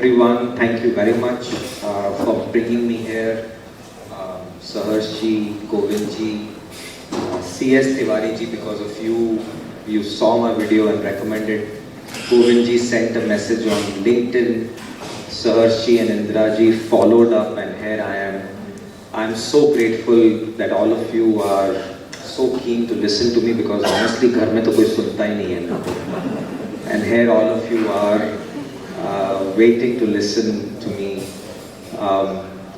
everyone. Thank you very much for bringing me here. Saharshi, Govindji, CS Tiwari because of you saw my video and recommended. Govindji sent a message on LinkedIn. Saharshi and Indraji followed up, and here I am. I'm so grateful that all of you are so keen to listen to me because honestly, घर में तो कोई सुनता ही नहीं है. And here all of you are waiting to listen to me.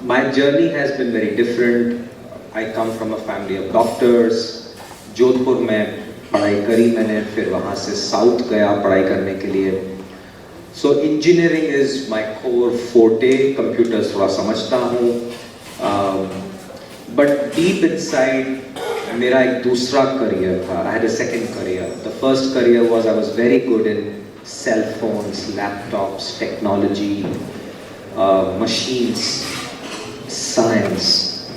My journey has been very different. I come from a family of doctors. Jodhpur में पढ़ाई करी मैंने, फिर वहाँ से साउथ गया पढ़ाई करने के लिए. So engineering is my core forte. Computers थोड़ा समझता हूँ. But deep inside, मेरा एक दूसरा career था. I had a second career. The first career was I was very good in cell phones, laptops, technology, machines, science.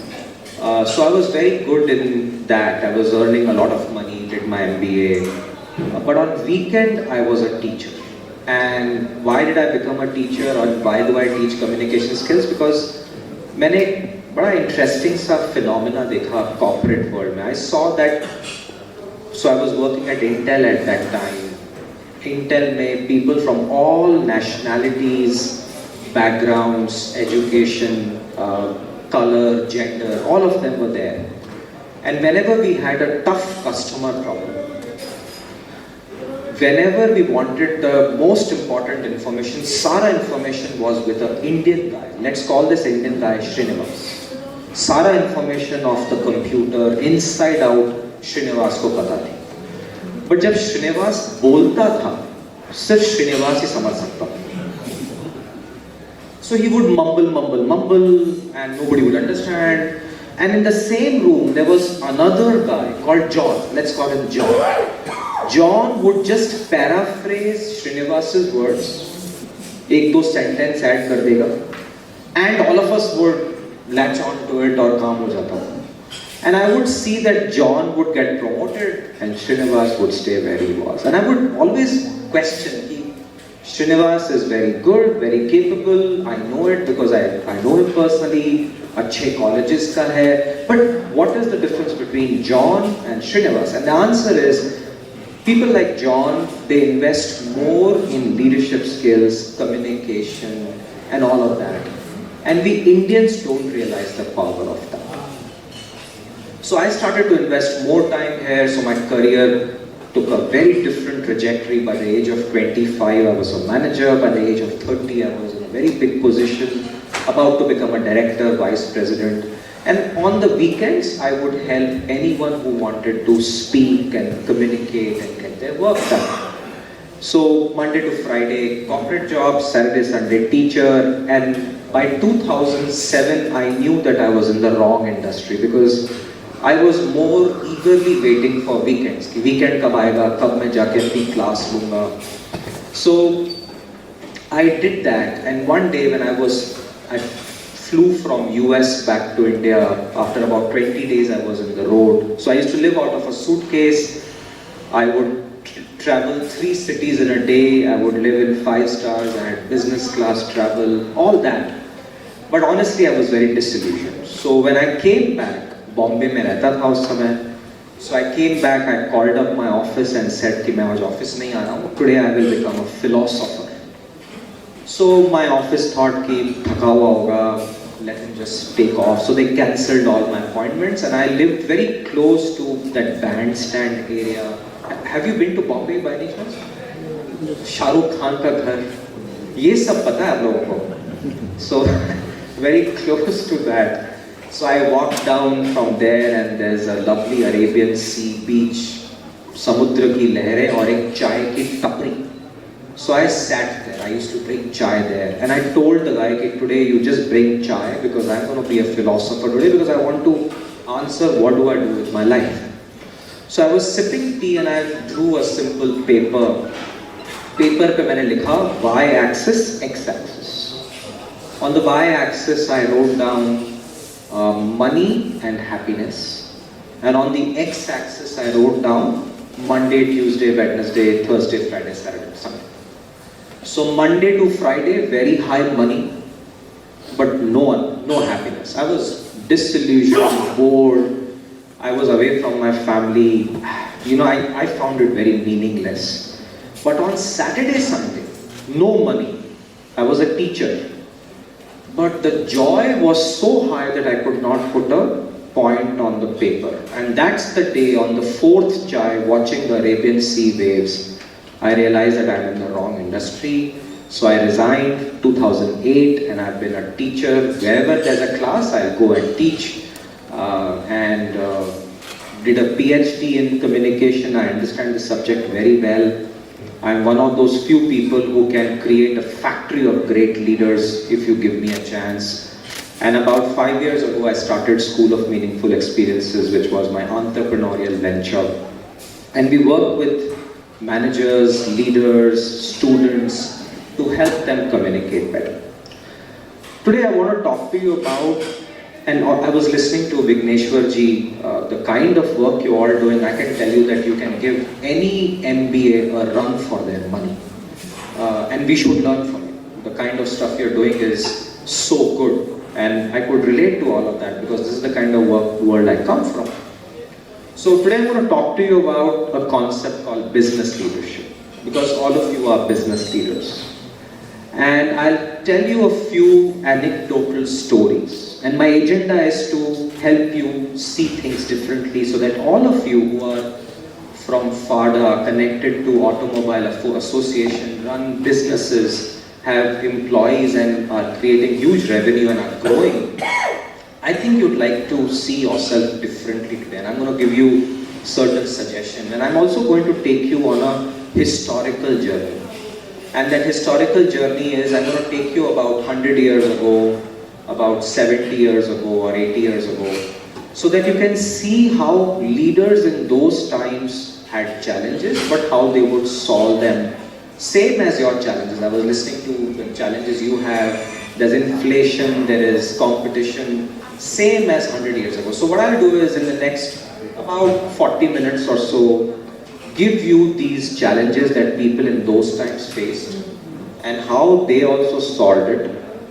So I was very good in that. I was earning a lot of money, did my MBA. But on weekend, I was a teacher. And why did I become a teacher, or why do I teach communication skills? Because मैंने बड़ा interesting सा phenomena देखा corporate world में. I saw that. So I was working at Intel at that time. Intel में people from all nationalities, backgrounds, education, color, gender, all of them were there. And whenever we had a tough customer problem, whenever we wanted the most important information, Sara information was with an Indian guy. Let's call this Indian guy Srinivas. Sara information of the computer, inside out, Srinivas को पता थी. But जब श्रीनिवास बोलता था, सिर्फ श्रीनिवास ही समझ सकता था. So he would mumble, and nobody would understand. And in the same room, there was another guy called John. Let's call him John. John would just paraphrase Srinivas's words. एक दो sentence add कर देगा. And all of us would latch on to it और काम हो जाता. And I would see that John would get promoted and Srinivas would stay where he was. And I would always question, Srinivas is very good, very capable, I know it because I know him personally, अच्छे colleges का है. But what is the difference between John and Srinivas? And the answer is, people like John, they invest more in leadership skills, communication, and all of that. And we Indians don't realize the power of that. So I started to invest more time here, so my career took a very different trajectory. By the age of 25, I was a manager. By the age of 30, I was in a very big position, about to become a director, vice president. And on the weekends, I would help anyone who wanted to speak and communicate and get their work done. So Monday to Friday, corporate jobs, Saturday, Sunday, teacher. And by 2007, I knew that I was in the wrong industry because I was more eagerly waiting for weekends. कि weekend कब आएगा, कब मैं जाके अपनी class लूँगा. So I did that, and one day when I flew from US back to India. After about 20 days, I was in the road. So I used to live out of a suitcase. I would travel 3 cities in a day. I would live in 5 stars. I had business class travel, all that. But honestly, I was very disillusioned. So when I came back, Bombay में रहता था उस समय. So I came back, I called up my office and said कि मैं आज office नहीं आ रहा हूँ. Today I will become a philosopher. So my office thought कि थका हुआ होगा, let him just take off. So they cancelled all my appointments, and I lived very close to that bandstand area. Have you been to Bombay by any chance? Shahrukh Khan का घर, ये सब पता है आप लोगों को. So very close to that. So I walked down from there, and there's a lovely Arabian Sea beach, समुद्र की लहरें और एक चाय की टपरी. So I sat there. I used to drink chai there, and I told the guy that today you just bring chai because I'm going to be a philosopher today because I want to answer what do I do with my life. So I was sipping tea and I drew a simple paper. Paper पे मैंने लिखा y-axis, x-axis. On the y-axis I wrote down money and happiness, and on the x-axis I wrote down Monday, Tuesday, Wednesday, Thursday, Friday, Saturday, Sunday. So Monday to Friday, very high money, but no happiness. I was disillusioned, bored. I was away from my family. I found it very meaningless. But on Saturday, Sunday, no money. I was a teacher. But the joy was so high that I could not put a point on the paper. And that's the day, on the fourth chai, watching the Arabian Sea waves, I realized that I'm in the wrong industry. So I resigned 2008, and I've been a teacher. Wherever there's a class, I'll go and teach. And did a PhD in communication. I understand the subject very well. I'm one of those few people who can create a factory of great leaders if you give me a chance. And about 5 years ago, I started School of Meaningful Experiences, which was my entrepreneurial venture. And we work with managers, leaders, students to help them communicate better. Today, I want to talk to you about, and I was listening to Vigneshwar ji, the kind of work you all are doing. I can tell you that you can give any MBA a run for their money. And we should learn from you. The kind of stuff you're doing is so good. And I could relate to all of that because this is the kind of world I come from. So today I'm going to talk to you about a concept called business leadership. Because all of you are business leaders. And I'll tell you a few anecdotal stories. And my agenda is to help you see things differently so that all of you who are from FADA, connected to Automobile Association, run businesses, have employees and are creating huge revenue and are growing, I think you'd like to see yourself differently today. And I'm going to give you certain suggestions. And I'm also going to take you on a historical journey. And that historical journey is, I'm going to take you about 100 years ago, about 70 years ago or 80 years ago, so that you can see how leaders in those times had challenges, but how they would solve them. Same as your challenges. I was listening to the challenges you have. There's inflation, there is competition, same as 100 years ago. So what I'll do is in the next about 40 minutes or so, give you these challenges that people in those times faced and how they also solved it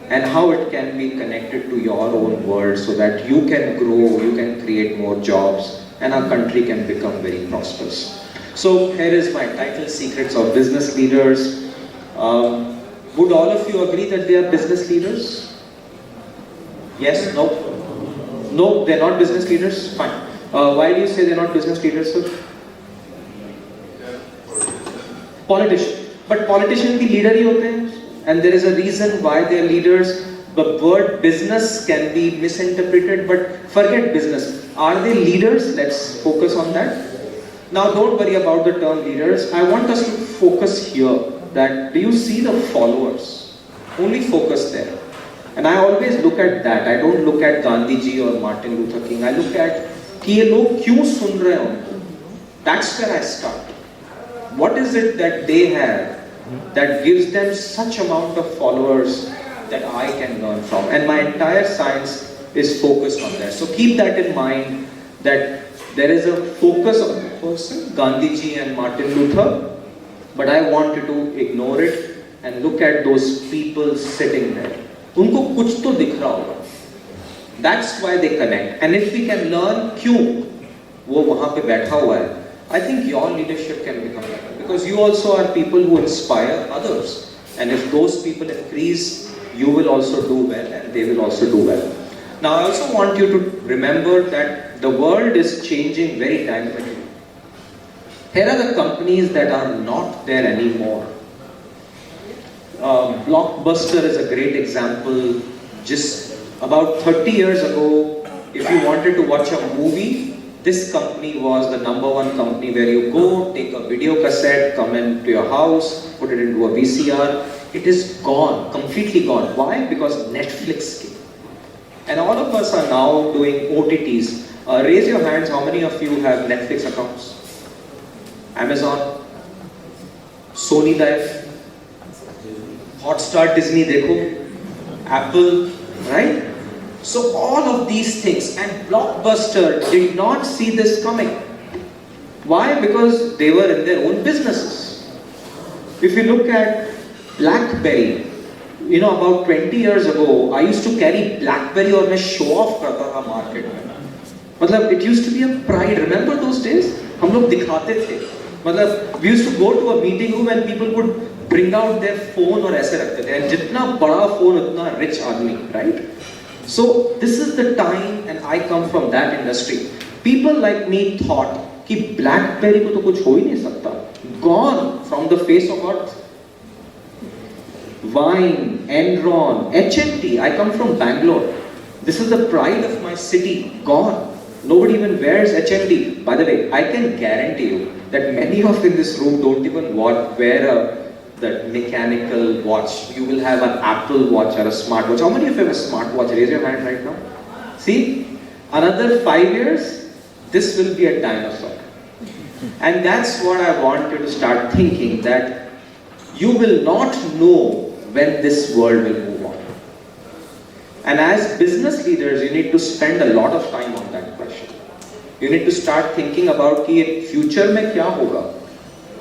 and how it can be connected to your own world so that you can grow, you can create more jobs and our country can become very prosperous. So here is my title, Secrets of Business Leaders. Would all of you agree that they are business leaders? Yes? No? No, they're not business leaders? Fine. Why do you say they're not business leaders, sir? Politician. But politician भी leader ही होते हैं. And there is a reason why they are leaders. The word business can be misinterpreted, but forget business. Are they leaders? Let's focus on that. Now don't worry about the term leaders. I want us to focus here. That do you see the followers? Only focus there. And I always look at that. I don't look at Gandhi ji or Martin Luther King. I look at कि ये लोग क्यों सुन रहे हैं उनको. That's where I start. What is it that they have that gives them such amount of followers that I can learn from? And my entire science is focused on that. So keep that in mind, that there is a focus on the person, Gandhi ji and Martin Luther, but I want you to ignore it and look at those people sitting there. उनको कुछ तो दिख रहा होगा. That's why they connect. And if we can learn क्यों वो वहाँ पे बैठा हुआ है, I think your leadership can become better. Because you also are people who inspire others. And if those people increase, you will also do well and they will also do well. Now I also want you to remember that the world is changing very dynamically. Here are the companies that are not there anymore. Blockbuster is a great example. Just about 30 years ago, if you wanted to watch a movie, this company was the #1 company where you go, take a video cassette, come into your house, put it into a VCR. It is gone, completely gone. Why? Because Netflix came. And all of us are now doing OTTs. Raise your hands, how many of you have Netflix accounts? Amazon, Sony Life, Hotstar, Disney, देखो, Apple, right? So all of these things, and Blockbuster did not see this coming. Why? Because they were in their own businesses. If you look at BlackBerry. You know, about 20 years ago, I used to carry BlackBerry और मैं show off करता था market में. मतलब it used to be a pride. Remember those days? हम लोग दिखाते थे. मतलब we used to go to a meeting room and people would bring out their phone और ऐसे रखते थे. And जितना बड़ा phone उतना rich आदमी, right? So this is the time, and I come from that industry. People like me thought कि BlackBerry को तो कुछ हो ही नहीं सकता. Gone from the face of earth. Vine, Enron, HMT. I come from Bangalore. This is the pride of my city. Gone. Nobody even wears HMT. By the way, I can guarantee you that many of in this room don't even wear that mechanical watch. You will have an Apple watch or a smartwatch. How many of you have a smartwatch? Raise your hand right now. See, another 5 years, this will be a dinosaur. And that's what I want you to start thinking, that you will not know when this world will move on. And as business leaders, you need to spend a lot of time on that question. You need to start thinking about कि future में क्या होगा?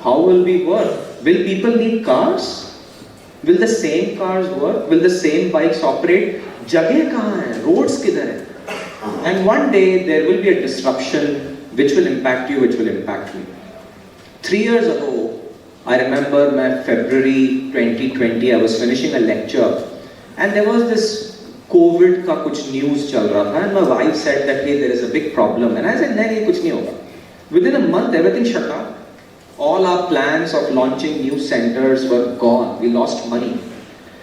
How will we work? Will people need cars? Will the same cars work? Will the same bikes operate? जगह कहाँ है? Roads किधर है? And one day there will be a disruption which will impact you, which will impact me. 3 years ago, I remember my February 2020, I was finishing a lecture and there was this COVID का कुछ news चल रहा था and my wife said that hey, there is a big problem and I said नहीं कुछ नहीं होगा. Within a month everything shut down. All our plans of launching new centers were gone. We lost money.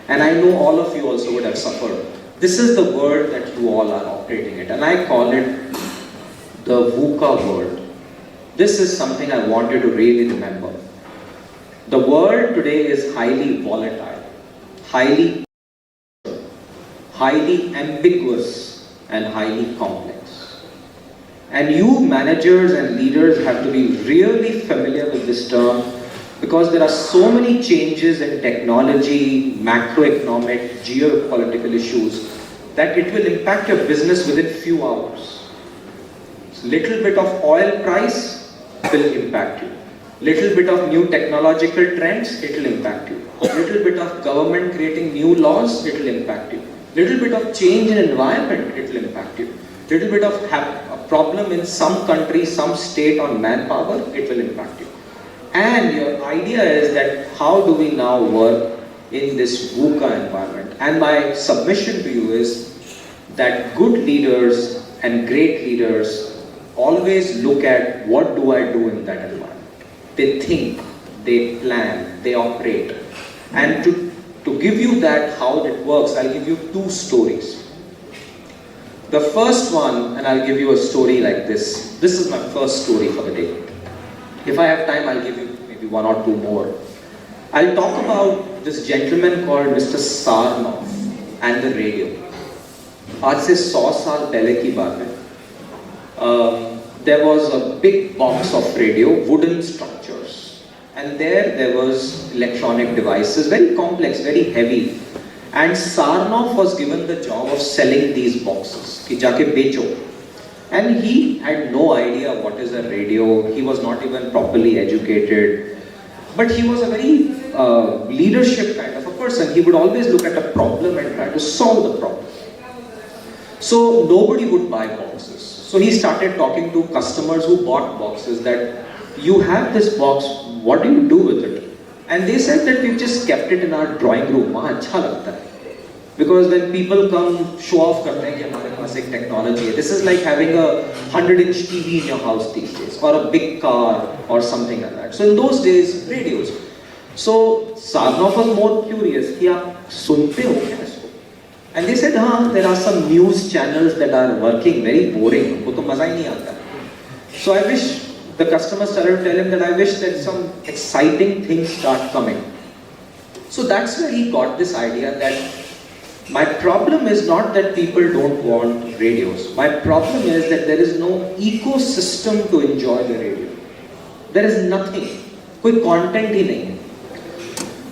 And I know all of you also would have suffered. This is the world that you all are operating at and I call it the VUCA world. This is something I want you to really remember. The world today is highly volatile, highly ambiguous and highly complex. And you managers and leaders have to be really familiar with this term because there are so many changes in technology, macroeconomic, geopolitical issues that it will impact your business within few hours. Little bit of oil price will impact you. Little bit of new technological trends, it will impact you. Little bit of government creating new laws, it will impact you. Little bit of change in environment, it will impact you. Little bit of a problem in some country, some state on manpower, it will impact you. And your idea is that how do we now work in this VUCA environment? And my submission to you is that good leaders and great leaders always look at what do I do in that environment. They think, they plan, they operate. And to give you that, how it works, I'll give you 2 stories. The first one, and I'll give you a story like this. This is my first story for the day. If I have time, I'll give you maybe 1 or 2 more. I'll talk about this gentleman called Mr. Sarnoff and the radio. आज से 100 साल पहले की बात है. There was a big box of radio, wooden structures, and there was electronic devices, very complex, very heavy. And Sarnoff was given the job of selling these boxes, कि जाके बेचो. And he had no idea what is a radio. He was not even properly educated, but he was a very leadership kind of a person. He would always look at a problem and try to solve the problem. So nobody would buy boxes. So he started talking to customers who bought boxes that you have this box, what do you do with it? And they said that we've just kept it in our drawing room. वहाँ अच्छा लगता है. Because when people come show off करते हैं कि हमारे पास एक technology है. This is like having a 100-inch TV in your house these days, or a big car, or something like that. So in those days, radios. So Sarnoff was more curious कि आप सुनते हो क्या इसको? And they said, there are some news channels that are working, very boring. वो तो मजा ही नहीं आता. So I wish the customer started to tell him that I wish that some exciting things start coming. So that's where he got this idea that my problem is not that people don't want radios. My problem is that there is no ecosystem to enjoy the radio. There is nothing. कोई content ही नहीं है.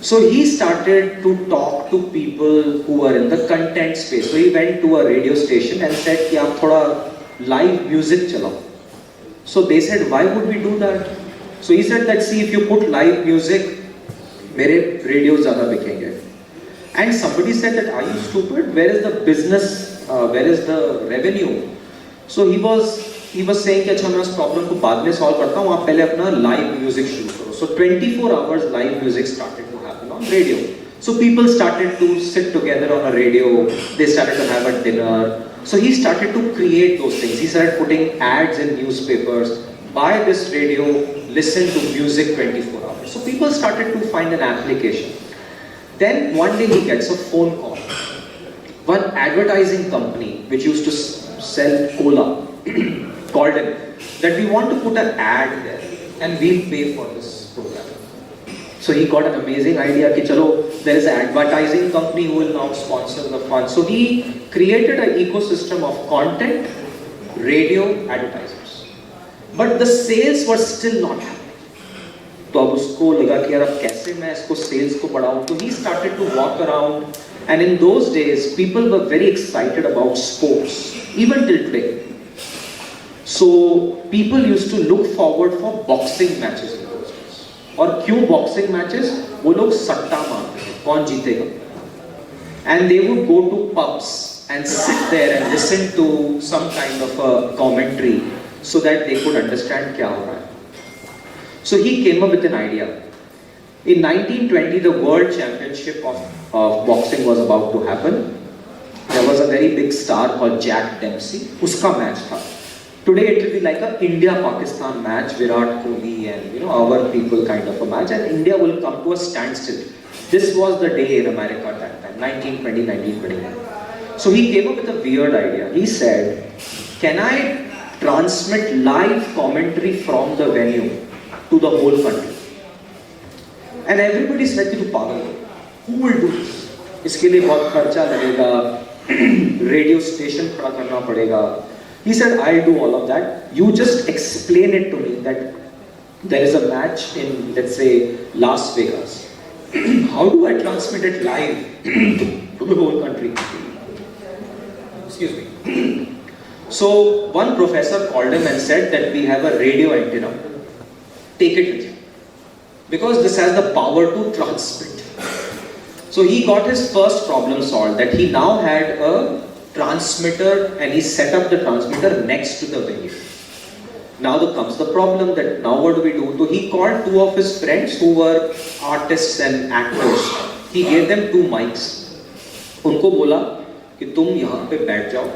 So he started to talk to people who were in the content space. So he went to a radio station and said कि आप थोड़ा live music चलाओ. So they said, why would we do that? So he said that, see, if you put live music, मेरे radio ज़्यादा बिकेंगे. And somebody said that, are you stupid? Where is the business? Where is the revenue? So he was saying कि अच्छा मैं उस problem को बाद में solve करता हूँ, आप पहले अपना live music शुरू करो. So 24 hours live music started to happen on radio. So people started to sit together on a radio. They started to have a dinner. So he started to create those things. He started putting ads in newspapers. Buy this radio, listen to music 24 hours. So people started to find an application. Then one day he gets a phone call. One advertising company which used to sell cola called him that we want to put an ad there and we'll pay for this program. So he got an amazing idea कि चलो there is an advertising company who will now sponsor the fund. So he created an ecosystem of content, radio, advertisers. But the sales were still not happening. तो अब उसको लगा कि यार अब कैसे मैं इसको सेल्स को बढ़ाऊं. तो he started to walk around, and in those days people were very excited about sports, even till today. So people used to look forward for boxing matches in those days. और क्यों boxing matches? वो लोग सट्टा मारते थे कौन जीतेगा. And they would go to pubs and sit there and listen to some kind of a commentary so that they could understand क्या हो रहा है. So he came up with an idea. In 1920, the World Championship of boxing was about to happen. There was a very big star called Jack Dempsey. Uska match tha. Today it will be like a India-Pakistan match, Virat Kohli and our people kind of a match, and India will come to a standstill. This was the day in America at that time, 1920, 1921. So he came up with a weird idea. He said, can I transmit live commentary from the venue to the whole country? And everybody said कि तू पागल है. Who will do this? इसके लिए बहुत खर्चा लगेगा, radio station खड़ा करना पड़ेगा. He said, I'll do all of that. You just explain it to me that there is a match in, let's say, Las Vegas. How do I transmit it live to the whole country? Excuse me. So one professor called him and said that we have a radio antenna. Take it with you, because this has the power to transmit. So he got his first problem solved, that he now had a transmitter and he set up the transmitter next to the venue. Now comes the problem that now what do we do? So he called two of his friends who were artists and actors. He gave them 2 mics. उनको बोला कि तुम यहाँ पे बैठ जाओ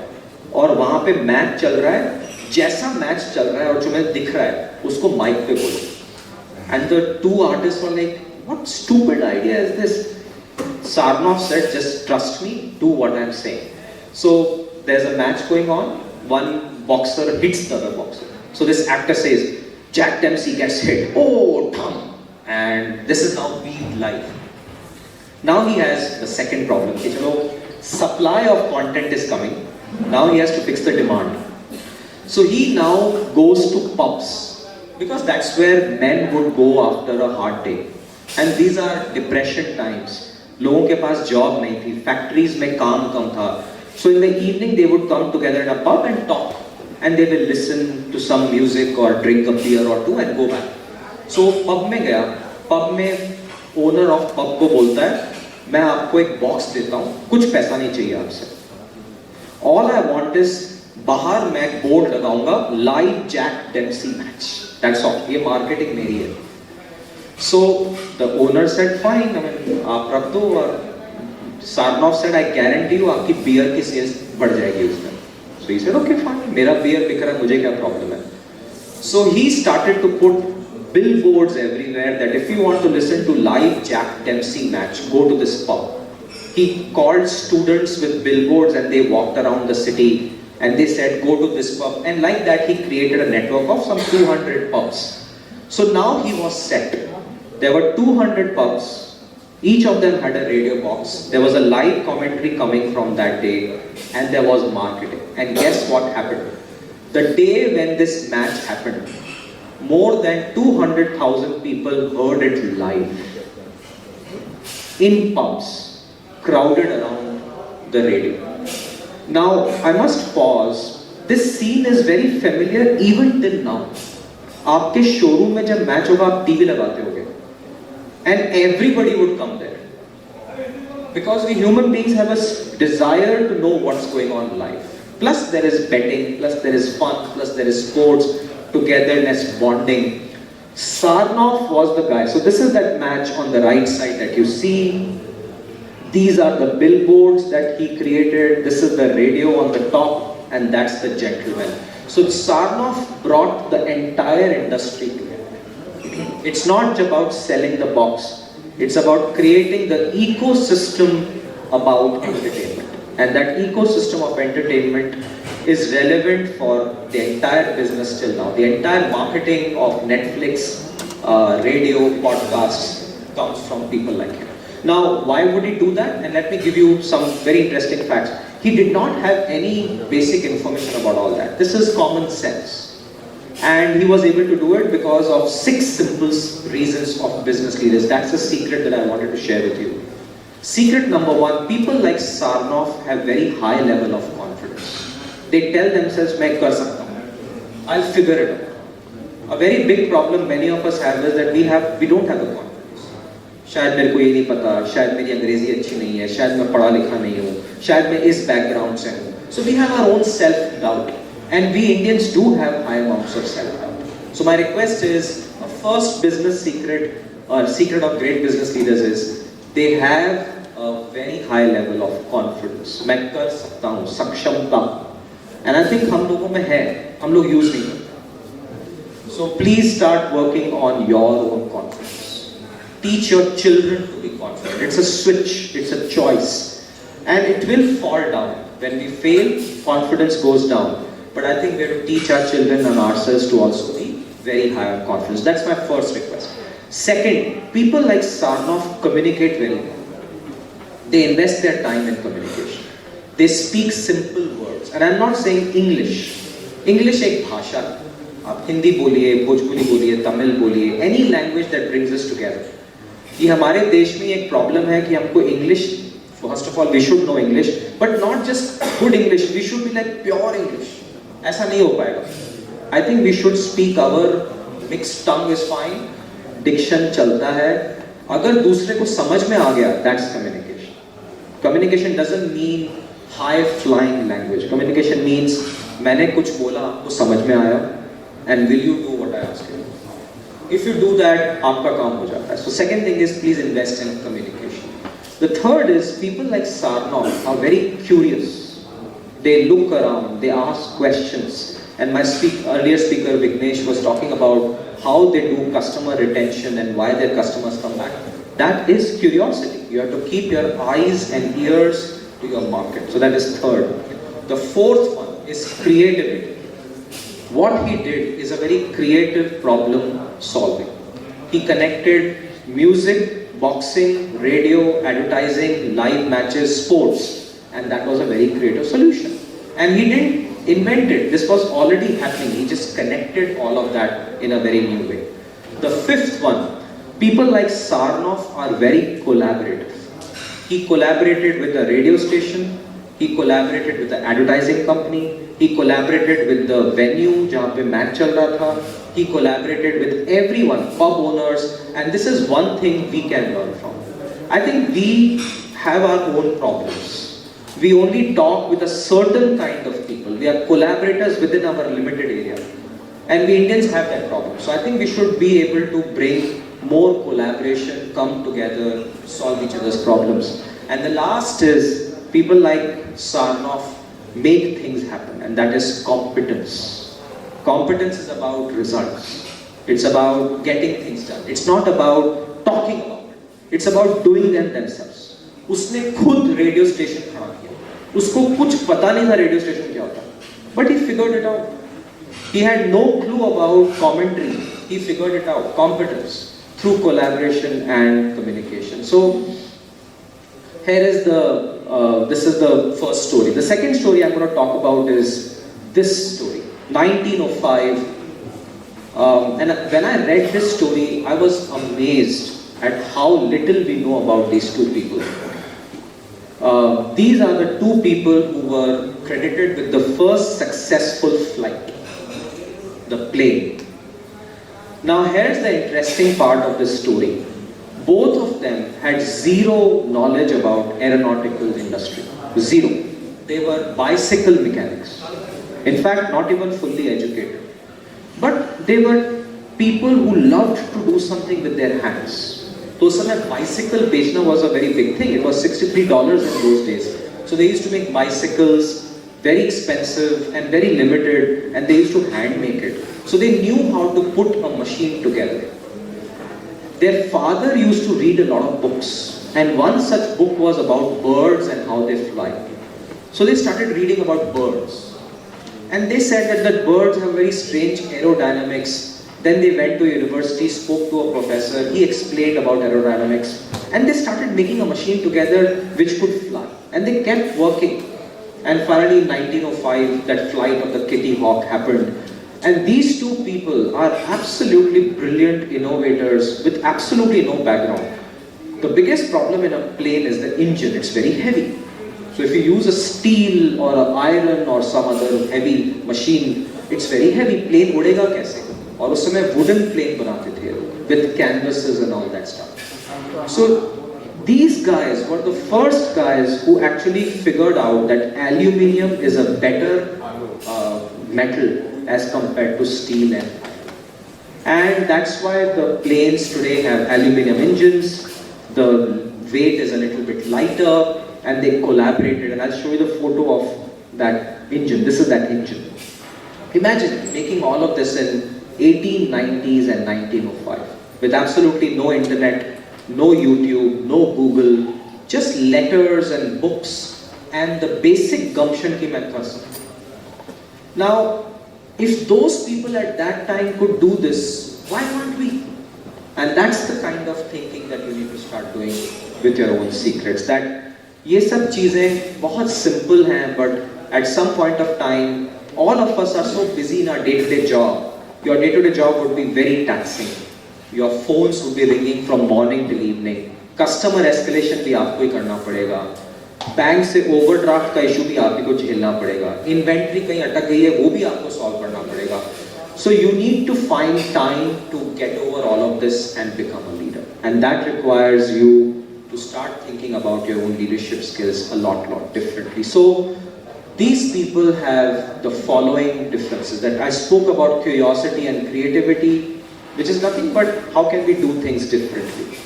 और वहाँ पे मैच चल रहा है, जैसा मैच चल रहा है और जो मैं दिख रहा है उसको माइक पे बोलो. And the 2 artists were like, what stupid idea is this? Sarnoff said, just trust me, do what I'm saying. So there's a match going on, one boxer hits the other boxer. So this actor says, Jack Dempsey gets hit, oh damn, and this is now being live. Now he has the second problem. Supply of content is coming, now he has to fix the demand. So he now goes to pubs, because that's where men would go after a hard day. And these are depression times. लोगों के पास job नहीं थी, factories में काम कम था. So in the evening they would come together in a pub and talk, and they will listen to some music or drink a beer or 2 and go back. So pub में गया, pub में owner of pub को बोलता है, मैं आपको एक box देता हूँ, कुछ पैसा नहीं चाहिए आपसे. All I want is बाहर मैं बोर्ड लगाऊंगा, live Jack Dempsey match. That's all. ये मार्केटिंग मेरी है. So the owner said, fine, I mean, आप रख दो. और Sarnoff said, I guarantee you आपकी beer की sales बढ़ जाएगी उसमें. So he said, okay, fine, मेरा beer बिक रहा है, मुझे क्या problem है. So he started to put billboards everywhere that if you want to listen to live Jack Dempsey match, go to this pub. He called students with billboards and they walked around the city. And they said, go to this pub. And like that, he created a network of some 200 pubs. So now he was set. There were 200 pubs. Each of them had a radio box. There was a live commentary coming from that day. And there was marketing. And guess what happened? The day when this match happened, more than 200,000 people heard it live. In pubs, crowded around the radio. Now, I must pause. This scene is very familiar even till now. आपके showroom में जब match होगा आप TV लगाते होगे. and everybody would come there. Because we human beings have a desire to know what's going on in life. Plus there is betting, plus there is fun, plus there is sports, togetherness, bonding. Sarnoff was the guy. So this is that match on the right side that you see. These are the billboards that he created. This is the radio on the top, and that's the gentleman. So Sarnoff brought the entire industry together. It's not about selling the box. It's about creating the ecosystem about entertainment. And that ecosystem of entertainment is relevant for the entire business till now. The entire marketing of Netflix, radio, podcasts comes from people like him. Now, why would he do that? And let me give you some very interesting facts. He did not have any basic information about all that. This is common sense. And he was able to do it because of 6 simple reasons of business leaders. That's the secret that I wanted to share with you. Secret number 1, people like Sarnoff have very high level of confidence. They tell themselves, "Main kar sakta hu. I'll figure it out." A very big problem many of us have is that we don't have the confidence. शायद मेरे को ये नहीं पता, शायद मेरी अंग्रेजी अच्छी नहीं है, शायद मैं पढ़ा लिखा नहीं हूँ, शायद मैं इस बैकग्राउंड से हूँ. So we have our own self-doubt. And we Indians do have high amounts of self-doubt. So my request is, a first business secret, or secret of great business leaders is, they have a very high level of confidence. मैं कर सकता हूँ, सक्षमता. And I think हम लोगों में है, हम लोग use नहीं करते. So please start working on your own confidence. Teach your children to be confident. It's a switch, it's a choice. And it will fall down. When we fail, confidence goes down. But I think we have to teach our children and ourselves to also be very high on confidence. That's my first request. Second, people like Sarnoff communicate very well. They invest their time in communication. They speak simple words. And I'm not saying English. English is a bhasha. आप हिंदी बोलिए, भोजपुरी बोलिए, तमिल बोलिए, any language that brings us together. ये हमारे देश में एक problem है कि हमको English, first of all, we should know English, but not just good English. We should be like pure English. ऐसा नहीं हो पाएगा. I think we should speak our mixed tongue is fine. Diction चलता है. अगर दूसरे को समझ में आ गया, that's communication. Communication doesn't mean high flying language. Communication means मैंने कुछ बोला, आपको समझ में आया, and will you do what I ask you? If you do that, आपका काम हो जाता है. So second thing is, please invest in communication. The third is, people like Sarnoff are very curious. They look around, they ask questions. And my earlier speaker, Vignesh, was talking about how they do customer retention and why their customers come back. That is curiosity. You have to keep your eyes and ears to your market. So that is third. The fourth one is creativity. What he did is a very creative problem solving. He connected music, boxing, radio, advertising, live matches, sports. And that was a very creative solution. And he didn't invent it. This was already happening. He just connected all of that in a very new way. The fifth one, people like Sarnoff are very collaborative. He collaborated with the radio station. He collaborated with the advertising company. He collaborated with the venue जहाँ पे match चल रहा था. He collaborated with everyone, pub owners. And this is one thing we can learn from. I think we have our own problems. We only talk with a certain kind of people. We are collaborators within our limited area. And we Indians have that problem. So I think we should be able to bring more collaboration, come together, solve each other's problems. And the last is, people like Sarnoff make things happen, and that is competence. Competence is about results. It's about getting things done. It's not about talking about it. It's about doing them themselves. उसने खुद radio station खड़ा किया. उसको कुछ पता नहीं था radio station क्या होता. But he figured it out. He had no clue about commentary. He figured it out. Competence through collaboration and communication. So here is this is the first story. The second story I'm going to talk about is this story, 1905. And when I read this story, I was amazed at how little we know about these two people. These are the two people who were credited with the first successful flight, the plane. Now here's the interesting part of this story. Both of them had zero knowledge about aeronautical industry. Zero. They were bicycle mechanics. In fact, not even fully educated. But they were people who loved to do something with their hands. तो उस समय bicycle बेचना was a very big thing. It was $63 in those days. So they used to make bicycles, very expensive and very limited, and they used to hand make it. So they knew how to put a machine together. Their father used to read a lot of books, and one such book was about birds and how they fly. So they started reading about birds. And they said that birds have very strange aerodynamics. Then they went to university, spoke to a professor, he explained about aerodynamics, and they started making a machine together which could fly. And they kept working. And finally in 1905, that flight of the Kitty Hawk happened. And these two people are absolutely brilliant innovators with absolutely no background. The biggest problem in a plane is the engine, it's very heavy. So if you use a steel or an iron or some other heavy machine, it's very heavy. Plane उड़ेगा कैसे? और उस समय wooden plane बनाते थे with canvases and all that stuff. So these guys were the first guys who actually figured out that aluminium is a better metal as compared to steel and iron. And that's why the planes today have aluminium engines, the weight is a little bit lighter, and they collaborated. And I'll show you the photo of that engine. This is that engine. Imagine making all of this in 1890s and 1905 with absolutely no internet, no YouTube, no Google, just letters and books and the basic gumption ki main kar sakta. Now, if those people at that time could do this, why can't we? And that's the kind of thinking that you need to start doing with your own secrets. That ये सब चीजें बहुत simple हैं, but at some point of time, all of us are so busy in our day-to-day job. Your day-to-day job would be very taxing. Your phones would be ringing from morning till evening. Customer escalation भी आपको ही करना पड़ेगा. Bank से overdraft का issue भी आप ही को झेलना पड़ेगा. Inventory कहीं अटक गई है, वो भी आपको solve करना पड़ेगा. So you need to find time to get over all of this and become a leader. And that requires you to start thinking about your own leadership skills a lot differently. So these people have the following differences. That I spoke about curiosity and creativity, which is nothing but how can we do things differently?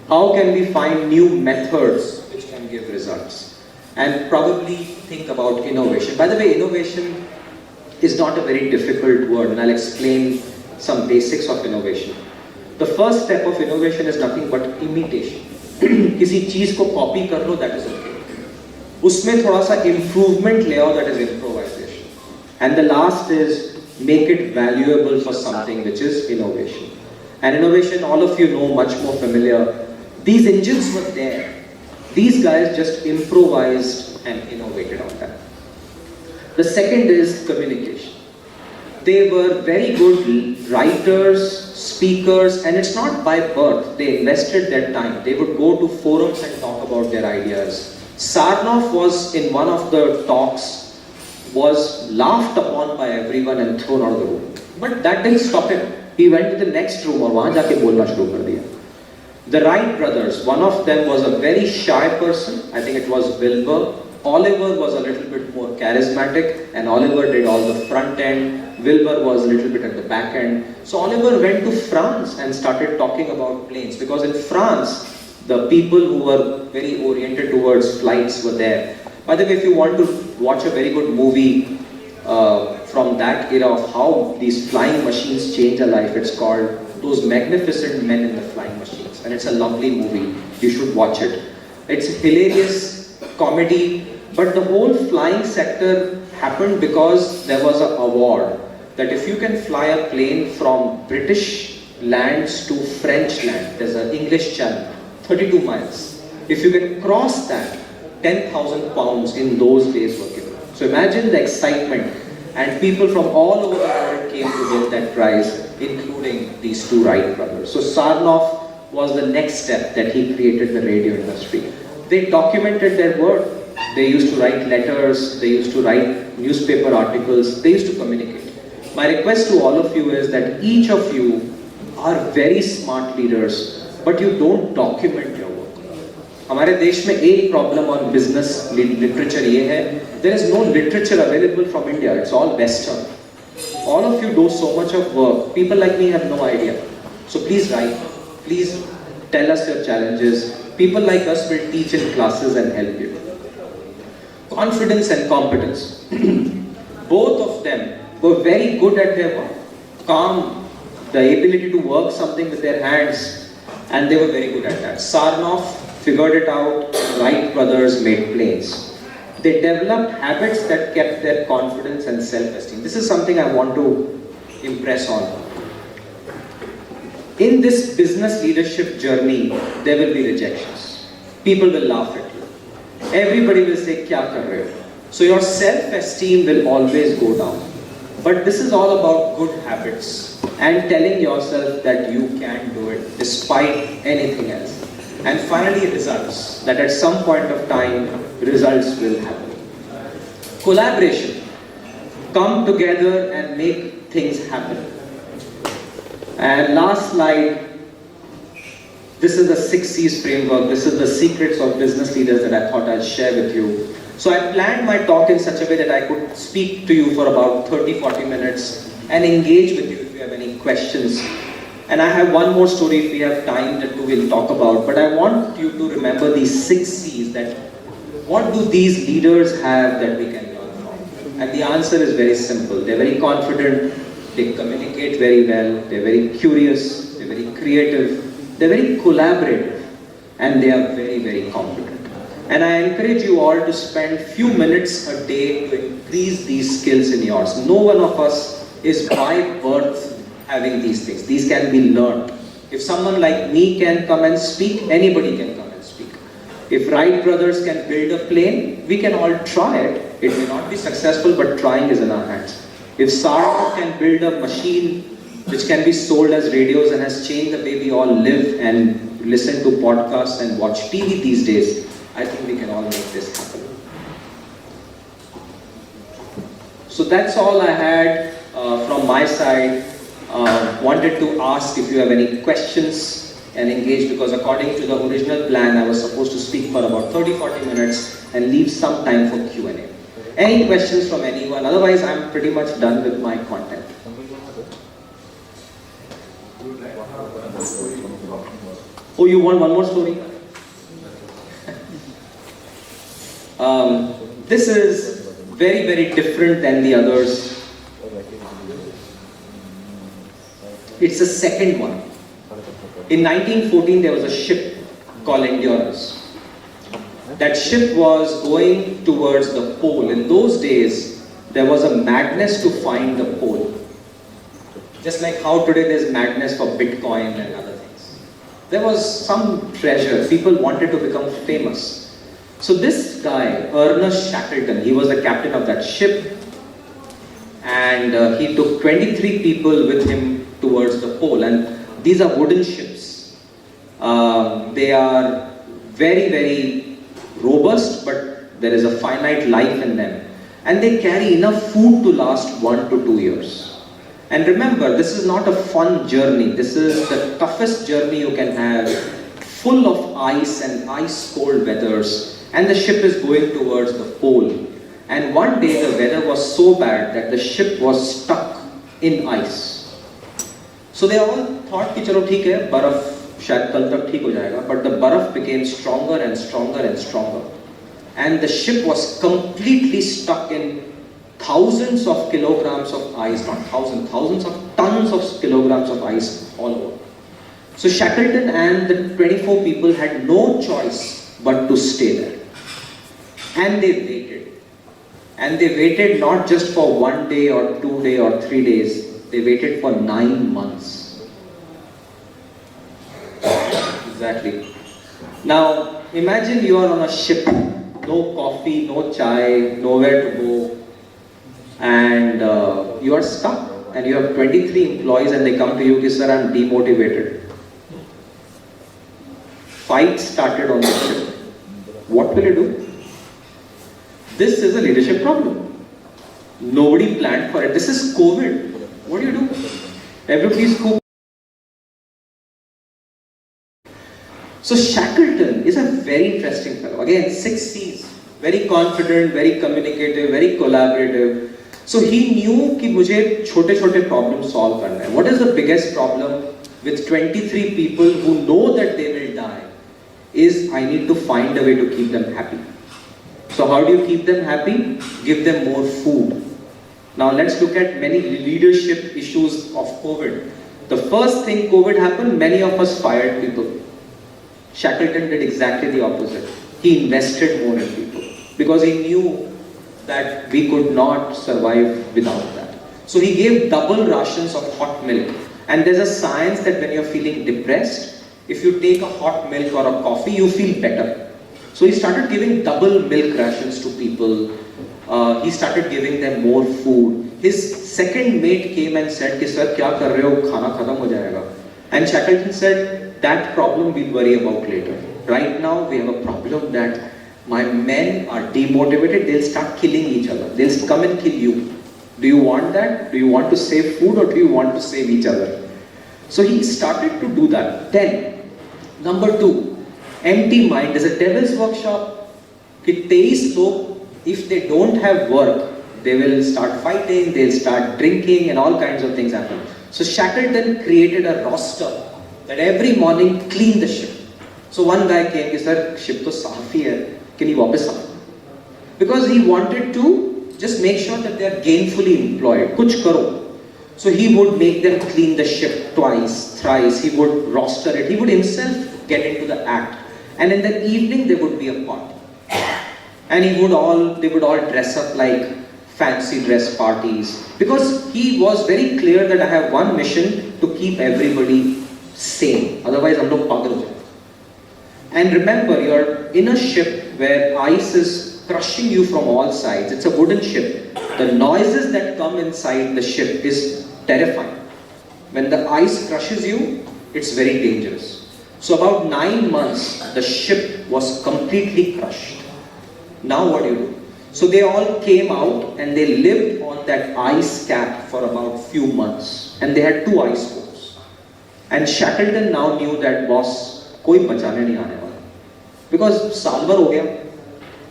How can we find new methods which can give results? And probably think about innovation. By the way, innovation is not a very difficult word, and I'll explain some basics of innovation. The first step of innovation is nothing but imitation. किसी चीज को copy कर लो, that is okay. उसमें थोड़ा सा improvement ले आओ, that is improvisation. And the last is make it valuable for something, which is innovation. And innovation, all of you know, much more familiar. These engines were there. These guys just improvised and innovated on that. The second is communication. They were very good writers, speakers, and it's not by birth. They invested their time. They would go to forums and talk about their ideas. Sarnoff was in one of the talks, was laughed upon by everyone and thrown out of the room. But that didn't stop him. He went to the next room और वहाँ जाके बोलना शुरू कर दिया. The Wright brothers, one of them was a very shy person. I think it was Wilbur. Oliver was a little bit more charismatic, and Oliver did all the front end. Wilbur was a little bit at the back end. So Oliver went to France and started talking about planes, because in France, the people who were very oriented towards flights were there. By the way, if you want to watch a very good movie from that era of how these flying machines change a life, it's called Those Magnificent Men in the Flying Machines. And it's a lovely movie. You should watch it. It's hilarious comedy, but the whole flying sector happened because there was an award that if you can fly a plane from British lands to French land, there's an English channel, 32 miles. If you can cross that, 10,000 pounds in those days were given. So imagine the excitement, and people from all over the world came to get that prize, including these two Wright brothers. So Sarnoff was the next step that he created the radio industry. They documented their work. They used to write letters, they used to write newspaper articles, they used to communicate. My request to all of you is that each of you are very smart leaders, but you don't document your work. हमारे देश में एक problem on business literature ये है, there is no literature available from India. It's all Western. All of you do so much of work. People like me have no idea. So please write. Please tell us your challenges. People like us will teach in classes and help you. Confidence and competence. Both of them were very good at their work. Calm, the ability to work something with their hands, and they were very good at that. Sarnoff figured it out. Wright brothers made planes. They developed habits that kept their confidence and self-esteem. This is something I want to impress on. In this business leadership journey, there will be rejections. People will laugh at you. Everybody will say, "Kya kar rahe ho?" So your self-esteem will always go down. But this is all about good habits and telling yourself that you can do it despite anything else. And finally, results. That at some point of time, results will happen. Collaboration. Come together and make things happen. And last slide. This is the 6 C's framework. This is the secrets of business leaders that I thought I'd share with you. So I planned my talk in such a way that I could speak to you for about 30-40 minutes and engage with you if you have any questions. And I have one more story if we have time that we will talk about. But I want you to remember these 6 C's, that what do these leaders have that we can learn from? And the answer is very simple. They're very confident, they communicate very well, they're very curious, they're very creative, they're very collaborative, and they are very, very competent. And I encourage you all to spend few minutes a day to increase these skills in yours. No one of us is by birth having these things. These can be learned. If someone like me can come and speak, anybody can come and speak. If Wright brothers can build a plane, we can all try it. It may not be successful, but trying is in our hands. If Sarnoff can build a machine which can be sold as radios and has changed the way we all live and listen to podcasts and watch TV these days, I think we can all make this happen. So that's all I had from my side. Wanted to ask if you have any questions and engage, because according to the original plan, I was supposed to speak for about 30-40 minutes and leave some time for Q&A. Any questions from anyone? Otherwise, I'm pretty much done with my content. Oh, you want one more story? This is very, very different than the others. It's the second one. In 1914, there was a ship called Endurance. That ship was going towards the pole. In those days, there was a madness to find the pole. Just like how today there's madness for Bitcoin and other things. There was some treasure. People wanted to become famous. So this guy, Ernest Shackleton, he was the captain of that ship. And he took 23 people with him towards the pole. And these are wooden ships. They are very, very robust, but there is a finite life in them. And they carry enough food to last 1 to 2 years. And remember, this is not a fun journey. This is the toughest journey you can have, full of ice and ice-cold weathers. And the ship is going towards the pole. And one day the weather was so bad that the ship was stuck in ice. So they all thought कि चलो ठीक है, बर्फ शायद कल तक ठीक हो जाएगा. But the बर्फ became stronger and stronger and stronger. And the ship was completely stuck in thousands of kilograms of ice, not thousands, thousands of tons of kilograms of ice all over. So Shackleton and the 24 people had no choice but to stay there. And they waited. And they waited not just for 1 day or 2 days or 3 days. They waited for 9 months. Exactly. Now, imagine you are on a ship. No coffee, no chai, nowhere to go. And you are stuck. And you have 23 employees and they come to you, sir, I'm demotivated. Fight started on the ship. What will you do? This is a leadership problem. Nobody planned for it. This is COVID. What do you do? Everybody's cool. So Shackleton is a very interesting fellow. Again, 6 C's. Very confident, very communicative, very collaborative. So he knew कि मुझे छोटे-छोटे problems solve करना है. What is the biggest problem with 23 people who know that they will die? Is I need to find a way to keep them happy. So how do you keep them happy? Give them more food. Now let's look at many leadership issues of COVID. The first thing COVID happened, many of us fired people. Shackleton did exactly the opposite. He invested more in people because he knew that we could not survive without that. So he gave double rations of hot milk. And there's a science that when you're feeling depressed, if you take a hot milk or a coffee, you feel better. So he started giving double milk rations to people. He started giving them more food. His second mate came and said, "Sir, kya kar rahe ho? Khana khatam ho jayega." And Shackleton said, "That problem we'll worry about later. Right now we have a problem that my men are demotivated. They'll start killing each other. They'll come and kill you. Do you want that? Do you want to save food or do you want to save each other?" So he started to do that. Then, number 2, empty mind is a devil's workshop. कि 23 लोग, if they don't have work, they will start fighting, they'll start drinking and all kinds of things happen. So Shackleton created a roster that every morning clean the ship. So one guy came, कि sir, ship तो साफ ही है, can you वापस आओ? Because he wanted to just make sure that they are gainfully employed. कुछ करो. So he would make them clean the ship twice, thrice. He would roster it. He would himself get into the act. And in the evening there would be a party. And they would all dress up like fancy dress parties. Because he was very clear that I have one mission to keep everybody sane. Otherwise हम लोग पागल हो जाएंगे. And remember, you're in a ship where ice is crushing you from all sides. It's a wooden ship. The noises that come inside the ship is terrifying. When the ice crushes you, it's very dangerous. So about 9 months, the ship was completely crushed. Now what do you do? So they all came out and they lived on that ice cap for about few months. And they had 2 ice boats. And Shackleton now knew that boss, कोई बचाने नहीं आने वाला. Because साल भर हो गया,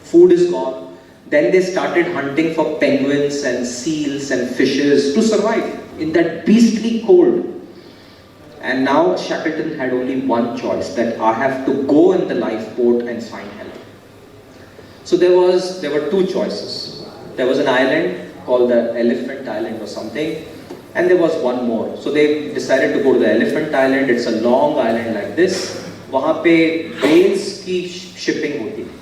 food is gone. Then they started hunting for penguins and seals and fishes to survive in that beastly cold. And now Shackleton had only one choice, that I have to go in the lifeboat and find help. So there were 2 choices. There was an island called the Elephant Island or something, and there was one more. So they decided to go to the Elephant Island. It's a long island like this. वहाँ पे whales की shipping होती है.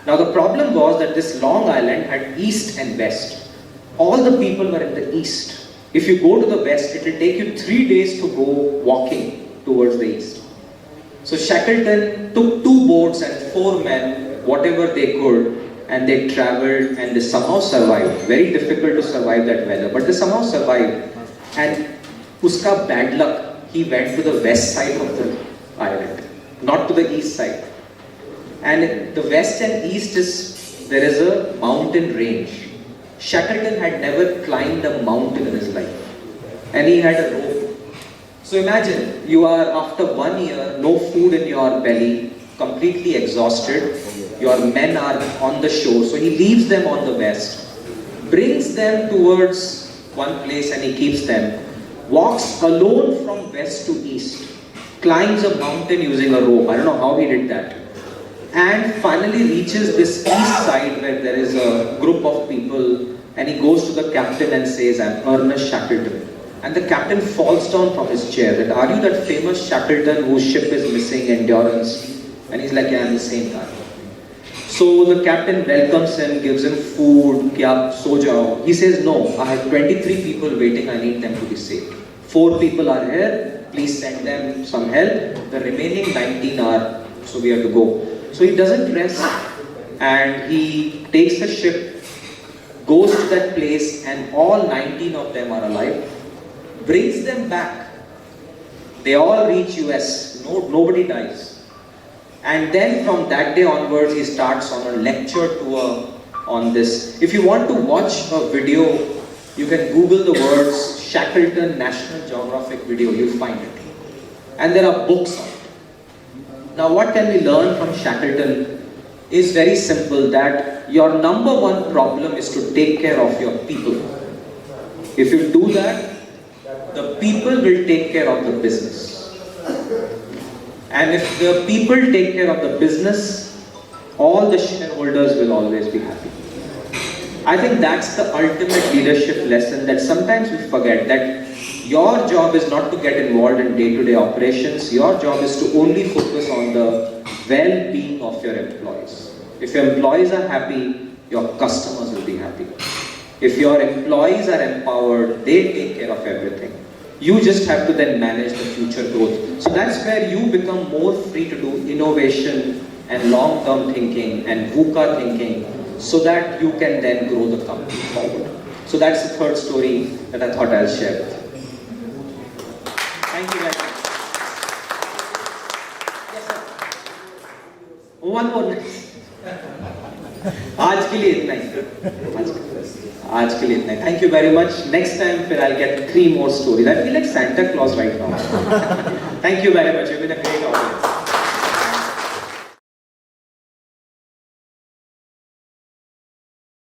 Now the problem was that this long island had east and west. All the people were in the east. If you go to the west, it will take you 3 days to go walking towards the east. So Shackleton took 2 boats and 4 men, whatever they could, and they traveled and they somehow survived. Very difficult to survive that weather, but they somehow survived. And uska bad luck, he went to the west side of the island, not to the east side. And the west and east there is a mountain range. Shackleton had never climbed a mountain in his life. And he had a rope. So imagine, you are after 1 year, no food in your belly, completely exhausted. Your men are on the shore. So he leaves them on the west, brings them towards one place and he keeps them. Walks alone from west to east. Climbs a mountain using a rope. I don't know how he did that. And finally reaches this east side where there is a group of people, and he goes to the captain and says, "I'm Ernest Shackleton." And the captain falls down from his chair. That, "Are you that famous Shackleton whose ship is missing, Endurance?" And he's like, "Yeah, I'm the same guy." So the captain welcomes him, gives him food. "Kya so jao?" He says, "No, I have 23 people waiting. I need them to be saved. 4 people are here. Please send them some help. The remaining 19 are, so we have to go." So he doesn't rest and he takes the ship, goes to that place, and all 19 of them are alive, brings them back. They all reach US, nobody dies. And then from that day onwards, he starts on a lecture tour on this. If you want to watch a video, you can Google the words Shackleton National Geographic video, you'll find it. And there are books on it. Now what can we learn from Shackleton is very simple, that your number one problem is to take care of your people. If you do that, the people will take care of the business. And if the people take care of the business, all the shareholders will always be happy. I think that's the ultimate leadership lesson that sometimes we forget, that your job is not to get involved in day-to-day operations. Your job is to only focus on the well-being of your employees. If your employees are happy, your customers will be happy. If your employees are empowered, they take care of everything. You just have to then manage the future growth. So that's where you become more free to do innovation and long-term thinking and VUCA thinking, so that you can then grow the company forward. So that's the third story that I thought I'll share with you. Thank you very much. Yes, sir. One more. आज के लिए इतना ही. आज के लिए इतना ही. Thank you very much. Next time फिर I'll get 3 more stories. I feel like Santa Claus right now. Thank you very much. You've been a great audience.